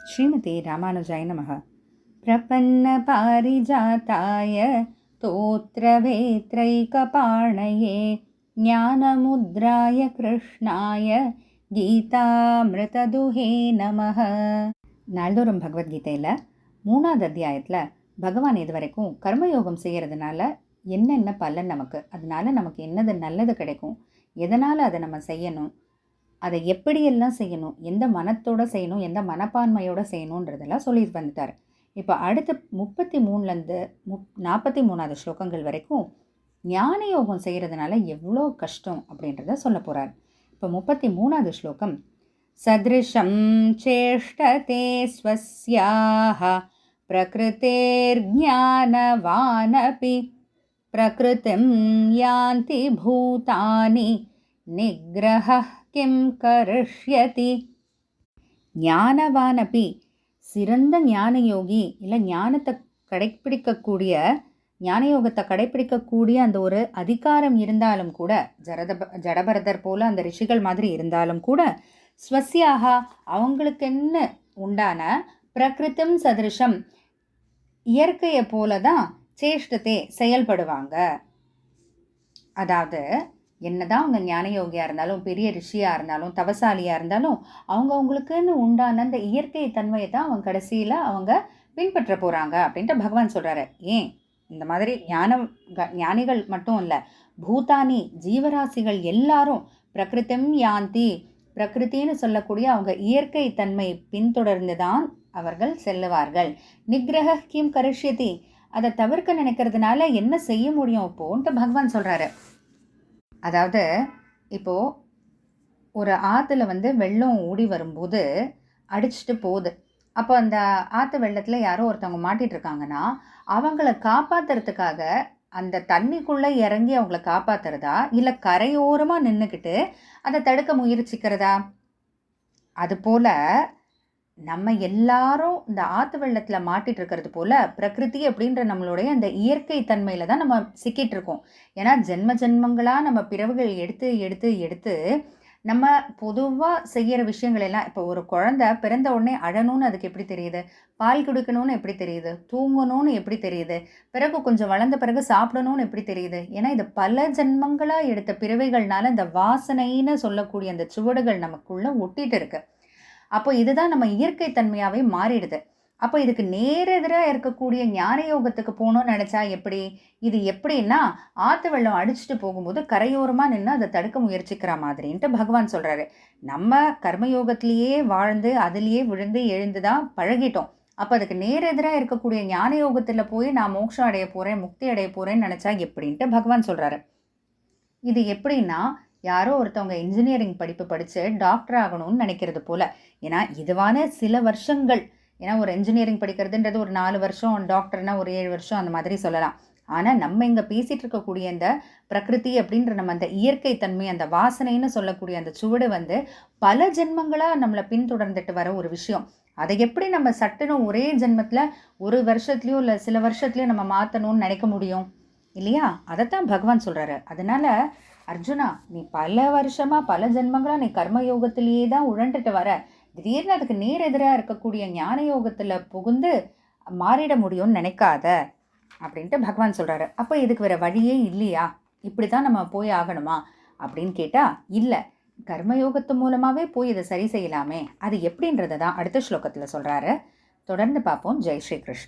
ஸ்ரீமதி ராமானுஜாய நமः. प्रपन्नपारिजाताय तोत्रवेत्रैकपाणये ज्ञानमुद्राय कृष्णाय கீதாமிருததுஹே நமः. நாள்தோறும் பகவத்கீதையில் 3வது அத்தியாயத்தில் பகவான் இது வரைக்கும் கர்மயோகம் செய்கிறதுனால என்னென்ன பலன் நமக்கு, அதனால நமக்கு என்னது நல்லது கிடைக்கும், எதனால் அதை நம்ம செய்யணும், அதை எப்படியெல்லாம் செய்யணும், எந்த மனத்தோடு செய்யணும், எந்த மனப்பான்மையோடு செய்யணுன்றதெல்லாம் சொல்லிட்டு வந்துட்டார். இப்போ அடுத்த 33லேருந்து 43வது ஸ்லோகங்கள் வரைக்கும் ஞான யோகம் செய்கிறதுனால எவ்வளோ கஷ்டம் அப்படின்றத சொல்ல போகிறார். இப்போ 33வது ஸ்லோகம், சத்ருஷம் சேஷ்டதே ஸ்வஸ்யாஹ பிரகிருதேர்ஞானவானபி பிரகிருதிம் யாந்தி பூதானி நிக்ரஹ கிம் கரிஷ்யதி. ஞானவானபி, சிறந்த ஞான யோகி, இல்லை ஞானத்தை கடைப்பிடிக்கக்கூடிய, ஞான யோகத்தை கடைப்பிடிக்கக்கூடிய அந்த ஒரு அதிகாரம் இருந்தாலும் கூட, ஜடபரதர் போல அந்த ரிஷிகள் மாதிரி இருந்தாலும் கூட, ஸ்வஸ்யாக அவங்களுக்கு என்ன உண்டான பிரகிருத்தம் சதிருஷம் இயற்கையை போல தான் சேஷ்டத்தை செயல்படுவாங்க. அதாவது என்னதான் அவங்க ஞான யோகியாக இருந்தாலும், பெரிய ரிஷியாக இருந்தாலும், தவசாலியாக இருந்தாலும், அவங்களுக்குன்னு உண்டான அந்த இயற்கை தன்மையை தான் அவங்க கடைசியில் அவங்க பின்பற்ற போகிறாங்க அப்படின்ட்டு பகவான் சொல்கிறாரு. ஏன் இந்த மாதிரி ஞானிகள் மட்டும் இல்லை, பூதானி ஜீவராசிகள் எல்லாரும் பிரகிருத்தம் யாந்தி, பிரகிருத்தின்னு சொல்லக்கூடிய அவங்க இயற்கை தன்மை பின்தொடர்ந்து தான் அவர்கள் செல்லுவார்கள். நிக்ரஹ கிம் கரிஷ்யதி, அதை தவிர்க்க நினைக்கிறதுனால என்ன செய்ய முடியும் இப்போன்ட்டு பகவான் சொல்கிறாரு. அதாவது இப்போது ஒரு ஆற்றுல வெள்ளம் ஓடி வரும்போது அடிச்சுட்டு போகுது. அப்போ அந்த ஆற்று வெள்ளத்தில் யாரோ ஒருத்தவங்க மாட்டிகிட்டு இருக்காங்கன்னா அவங்கள காப்பாற்றுறதுக்காக அந்த தண்ணிக்குள்ளே இறங்கி அவங்கள காப்பாற்றுறதா, இல்லை கரையோரமாக நின்றுக்கிட்டு அதை தடுக்க முயற்சிக்கிறதா? அதுபோல் நம்ம எல்லாரும் இந்த ஆற்று வெள்ளத்தில் மாட்டிகிட்டு இருக்கிறது போல் பிரகிருதி அப்படின்ற நம்மளுடைய அந்த இயற்கை தன்மையில் தான் நம்ம சிக்கிட்டு இருக்கோம். ஏன்னா ஜென்மங்களாக நம்ம பிறவுகள் எடுத்து எடுத்து எடுத்து நம்ம பொதுவாக செய்கிற விஷயங்கள் எல்லாம், இப்போ ஒரு குழந்தை பிறந்த உடனே அழணும்னு அதுக்கு எப்படி தெரியுது, பால் குடிக்கணும்னு எப்படி தெரியுது, தூங்கணும்னு எப்படி தெரியுது, பிறகு கொஞ்சம் வளர்ந்த பிறகு சாப்பிடணும்னு எப்படி தெரியுது? ஏன்னா இது பல ஜென்மங்களாக எடுத்த பிறவைகள்னால இந்த வாசனைன்னு சொல்லக்கூடிய அந்த சுவடுகள் நமக்குள்ளே ஒட்டிகிட்டு இருக்கு. அப்போ இதுதான் நம்ம இயற்கை தன்மையாகவே மாறிடுது. அப்போ இதுக்கு நேரெதிராக இருக்கக்கூடிய ஞான யோகத்துக்கு போகணும்னு நினச்சா எப்படி? இது எப்படின்னா ஆற்று வெள்ளம் அடிச்சுட்டு போகும்போது கரையோரமாக நின்று அதை தடுக்க முயற்சிக்கிற மாதிரின்ட்டு பகவான் சொல்கிறாரு. நம்ம கர்மயோகத்திலேயே வாழ்ந்து அதிலேயே விழுந்து எழுந்து தான் பழகிட்டோம். அப்போ அதுக்கு நேரெதிராக இருக்கக்கூடிய ஞான யோகத்தில் போய் நான் மோட்சம் அடைய போகிறேன், முக்தி அடைய போகிறேன்னு நினச்சா எப்படின்ட்டு பகவான் சொல்கிறாரு. இது எப்படின்னா, யாரோ ஒருத்தவங்க இன்ஜினியரிங் படிப்பு படித்து டாக்டர் ஆகணும்னு நினைக்கிறது போல். ஏன்னா இதுவான சில வருஷங்கள், ஏன்னா ஒரு இன்ஜினியரிங் படிக்கிறதுன்றது ஒரு 4 வருஷம், டாக்டர்னால் ஒரு 7 வருஷம் அந்த மாதிரி சொல்லலாம். ஆனால் நம்ம இங்கே பேசிகிட்டு இருக்கக்கூடிய இந்த பிரகிருதி அப்படின்ற நம்ம அந்த இயற்கை தன்மை, அந்த வாசனைன்னு சொல்லக்கூடிய அந்த சுவடு பல ஜென்மங்களாக நம்மளை பின்தொடர்ந்துட்டு வர ஒரு விஷயம். அதை எப்படி நம்ம சட்டுன்னு ஒரே ஜென்மத்தில் ஒரு வருஷத்துலையோ இல்லை சில வருஷத்துலையோ நம்ம மாற்றணும்னு நினைக்க முடியும் இல்லையா? அதைத்தான் பகவான் சொல்கிறாரு. அதனால் அர்ஜுனா, நீ பல வருஷமாக பல ஜென்மங்களாக நீ கர்மயோகத்திலேயே தான் உழண்டுட்டு வர, திடீர்னு அதுக்கு நேரெதிராக இருக்கக்கூடிய ஞான யோகத்தில் புகுந்து மாறிட முடியும்னு நினைக்காத அப்படின்ட்டு பகவான் சொல்கிறாரு. அப்போ இதுக்கு வேறு வழியே இல்லையா? இப்படி தான் நம்ம போய் ஆகணுமா அப்படின்னு கேட்டால் இல்லை, கர்மயோகத்து மூலமாகவே போய் இதை சரி செய்யலாமே. அது எப்படின்றத தான் அடுத்த ஸ்லோகத்தில் சொல்கிறாரு. தொடர்ந்து பார்ப்போம். ஜெய் ஸ்ரீ கிருஷ்ணன்.